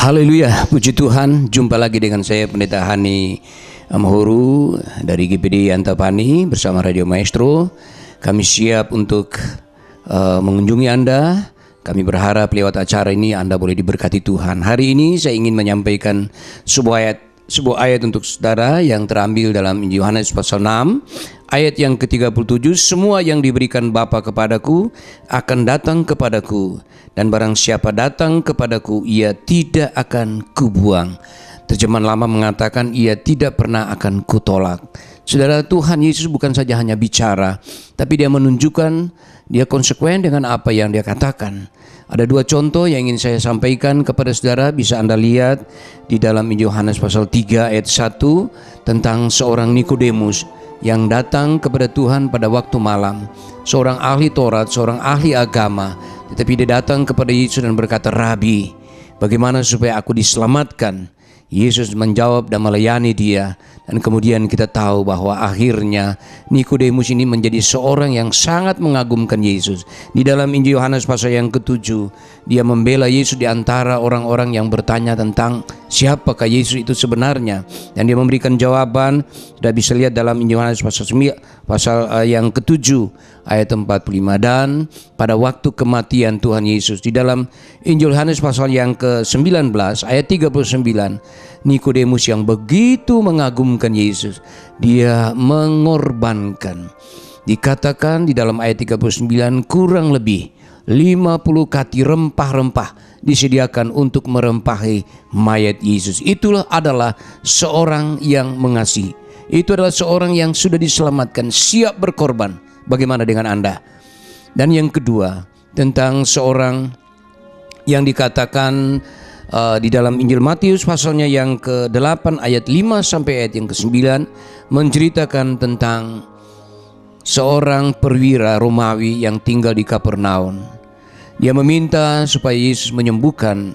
Haleluya, puji Tuhan. Jumpa lagi dengan saya Pendeta Hani Amahuru dari GPD Antapani bersama Radio Maestro. Kami siap untuk mengunjungi Anda. Kami berharap lewat acara ini Anda boleh diberkati Tuhan. Hari ini saya ingin menyampaikan sebuah ayat untuk saudara yang terambil dalam Injil Yohanes pasal 6 ayat yang ke-37. Semua yang diberikan Bapa kepadaku akan datang kepadaku, dan barang siapa datang kepadaku ia tidak akan kubuang. Terjemahan lama mengatakan ia tidak pernah akan kutolak. Saudara, Tuhan Yesus bukan saja hanya bicara, tapi dia menunjukkan dia konsekuen dengan apa yang dia katakan. Ada dua contoh yang ingin saya sampaikan kepada saudara. Bisa Anda lihat di dalam Injil Yohanes pasal 3 ayat 1 tentang seorang Nikodemus yang datang kepada Tuhan pada waktu malam. Seorang ahli Taurat, seorang ahli agama, tetapi dia datang kepada Yesus dan berkata, "Rabi, bagaimana supaya aku diselamatkan?" Yesus menjawab dan melayani dia. Dan kemudian kita tahu bahwa akhirnya Nikodemus ini menjadi seorang yang sangat mengagumkan Yesus. Di dalam Injil Yohanes pasal yang ke-7, dia membela Yesus di antara orang-orang yang bertanya tentang siapakah Yesus itu sebenarnya. Dan dia memberikan jawaban. Sudah bisa lihat dalam Injil Yohanes pasal yang ke-7 ayat 45. Dan pada waktu kematian Tuhan Yesus, di dalam Injil Yohanes pasal yang ke-19 ayat 39, Nikodemus yang begitu mengagumkan Yesus, dia mengorbankan. Dikatakan di dalam ayat 39, kurang lebih 50 kati rempah-rempah disediakan untuk merempahi mayat Yesus. Itulah adalah seorang yang mengasihi. Itu adalah seorang yang sudah diselamatkan, siap berkorban. Bagaimana dengan Anda? Dan yang kedua, tentang seorang yang dikatakan di dalam Injil Matius pasalnya yang ke-8 ayat 5 sampai ayat yang ke-9 menceritakan tentang seorang perwira Romawi yang tinggal di Kapernaum. Dia meminta supaya Yesus menyembuhkan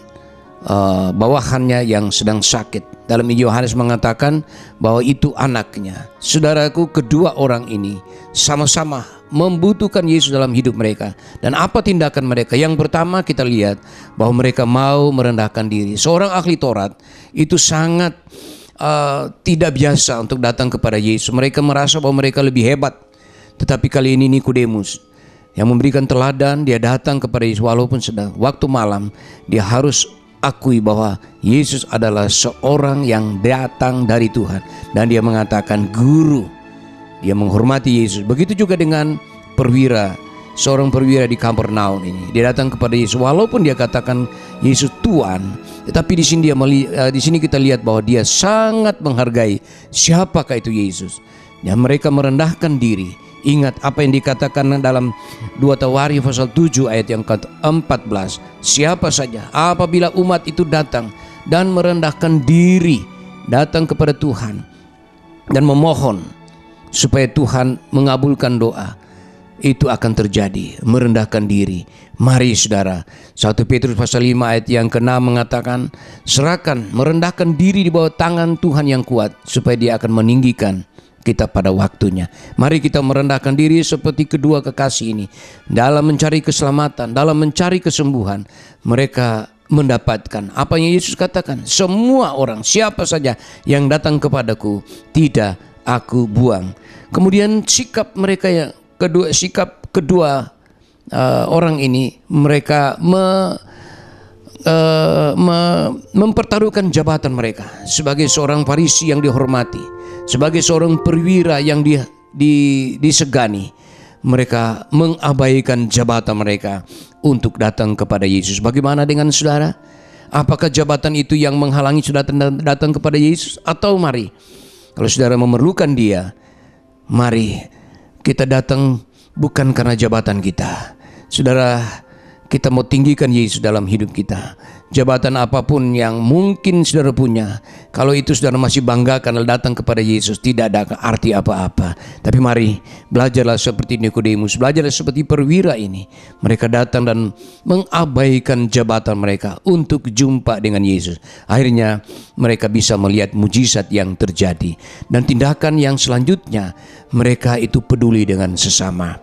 bawahannya yang sedang sakit. Dalam Injil Yohanes mengatakan bahwa itu anaknya. Saudaraku, kedua orang ini sama-sama membutuhkan Yesus dalam hidup mereka. Dan apa tindakan mereka? Yang pertama kita lihat bahwa mereka mau merendahkan diri. Seorang ahli Taurat itu sangat tidak biasa untuk datang kepada Yesus. Mereka merasa bahwa mereka lebih hebat. Tetapi kali ini Nikodemus yang memberikan teladan, dia datang kepada Yesus walaupun sedang waktu malam. Dia harus akui bahwa Yesus adalah seorang yang datang dari Tuhan. Dan dia mengatakan, "Guru." Dia menghormati Yesus. Begitu juga dengan perwira, seorang perwira di Kapernaum ini. Dia datang kepada Yesus walaupun dia katakan Yesus Tuhan, tetapi di sini kita lihat bahwa dia sangat menghargai siapakah itu Yesus. Dan mereka merendahkan diri. Ingat apa yang dikatakan dalam 2 Tawarikh pasal 7 ayat yang ke-14. Siapa saja apabila umat itu datang dan merendahkan diri, datang kepada Tuhan dan memohon supaya Tuhan mengabulkan doa, itu akan terjadi, merendahkan diri. Mari saudara, 1 Petrus pasal 5 ayat yang ke-6 mengatakan, serahkan, merendahkan diri di bawah tangan Tuhan yang kuat, supaya dia akan meninggikan kita pada waktunya. Mari kita merendahkan diri seperti kedua kekasih ini. Dalam mencari keselamatan, dalam mencari kesembuhan, mereka mendapatkan apa yang Yesus katakan, semua orang, siapa saja yang datang kepadaku tidak aku buang. Kemudian sikap mereka yang kedua, sikap kedua orang ini, mereka mempertaruhkan jabatan mereka sebagai seorang Farisi yang dihormati, sebagai seorang perwira yang disegani. Mereka mengabaikan jabatan mereka untuk datang kepada Yesus. Bagaimana dengan saudara? Apakah jabatan itu yang menghalangi saudara datang kepada Yesus? Atau mari, kalau saudara memerlukan dia, mari kita datang bukan karena jabatan kita. Saudara, kita mau tinggikan Yesus dalam hidup kita. Jabatan apapun yang mungkin saudara punya, kalau itu saudara masih banggakan datang kepada Yesus, tidak ada arti apa-apa. Tapi mari, belajarlah seperti Nikodemus, belajarlah seperti perwira ini. Mereka datang dan mengabaikan jabatan mereka untuk jumpa dengan Yesus. Akhirnya mereka bisa melihat mujizat yang terjadi. Dan tindakan yang selanjutnya, mereka itu peduli dengan sesama.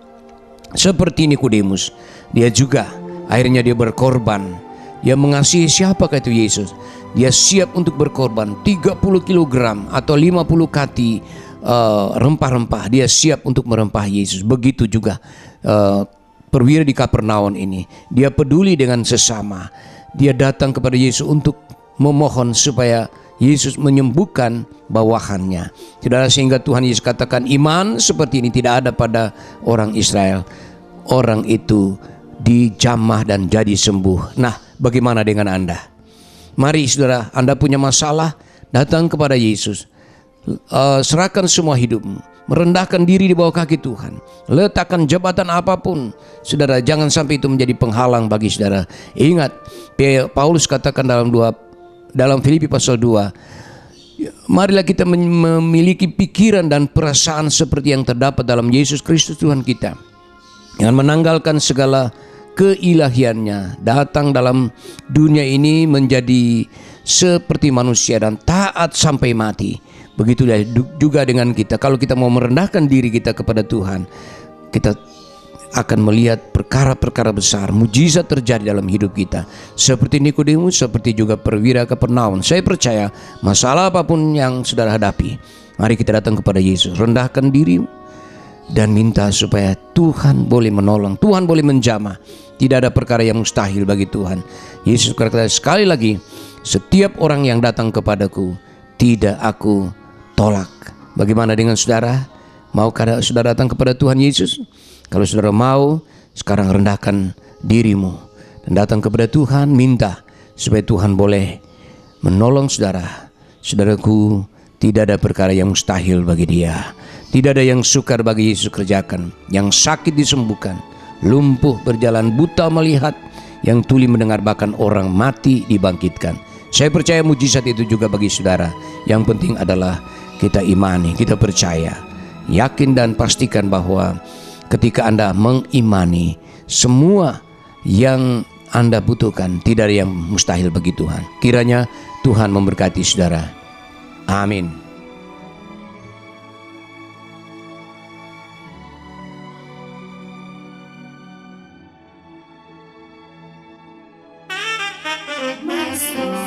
Seperti Nikodemus, dia juga akhirnya dia berkorban. Dia mengasihi siapakah itu Yesus. Dia siap untuk berkorban 30 kilogram atau 50 kati rempah-rempah. Dia siap untuk merempah Yesus. Begitu juga perwira di Kapernaum ini. Dia peduli dengan sesama. Dia datang kepada Yesus untuk memohon supaya Yesus menyembuhkan bawahannya. Saudara, sehingga Tuhan Yesus katakan iman seperti ini tidak ada pada orang Israel. Orang itu dijamah dan jadi sembuh. Nah, bagaimana dengan Anda? Mari saudara, Anda punya masalah, datang kepada Yesus. Serahkan semua hidupmu, merendahkan diri di bawah kaki Tuhan, letakkan jabatan apapun. Saudara, jangan sampai itu menjadi penghalang bagi saudara. Ingat, Paulus katakan dalam Filipi pasal 2, marilah kita memiliki pikiran dan perasaan seperti yang terdapat dalam Yesus Kristus Tuhan kita, dengan menanggalkan segala keilahiannya, datang dalam dunia ini menjadi seperti manusia dan taat sampai mati. Begitulah juga dengan kita. Kalau kita mau merendahkan diri kita kepada Tuhan, kita akan melihat perkara-perkara besar, mujizat terjadi dalam hidup kita. Seperti Nikodemus, seperti juga perwira Kapernaum. Saya percaya masalah apapun yang saudara hadapi, mari kita datang kepada Yesus, rendahkan diri dan minta supaya Tuhan boleh menolong, Tuhan boleh menjamah. Tidak ada perkara yang mustahil bagi Tuhan. Yesus berkata sekali lagi, setiap orang yang datang kepadaku tidak aku tolak. Bagaimana dengan saudara? Maukah saudara datang kepada Tuhan Yesus? Kalau saudara mau, sekarang rendahkan dirimu dan datang kepada Tuhan, minta supaya Tuhan boleh menolong saudara. Saudaraku, tidak ada perkara yang mustahil bagi Dia. Tidak ada yang sukar bagi Yesus kerjakan. Yang sakit disembuhkan, lumpuh berjalan, buta melihat, yang tuli mendengar, bahkan orang mati dibangkitkan. Saya percaya mujizat itu juga bagi saudara. Yang penting adalah kita imani, kita percaya, yakin dan pastikan bahwa ketika Anda mengimani, semua yang Anda butuhkan, tidak ada yang mustahil bagi Tuhan. Kiranya Tuhan memberkati saudara. Amin. Maestro.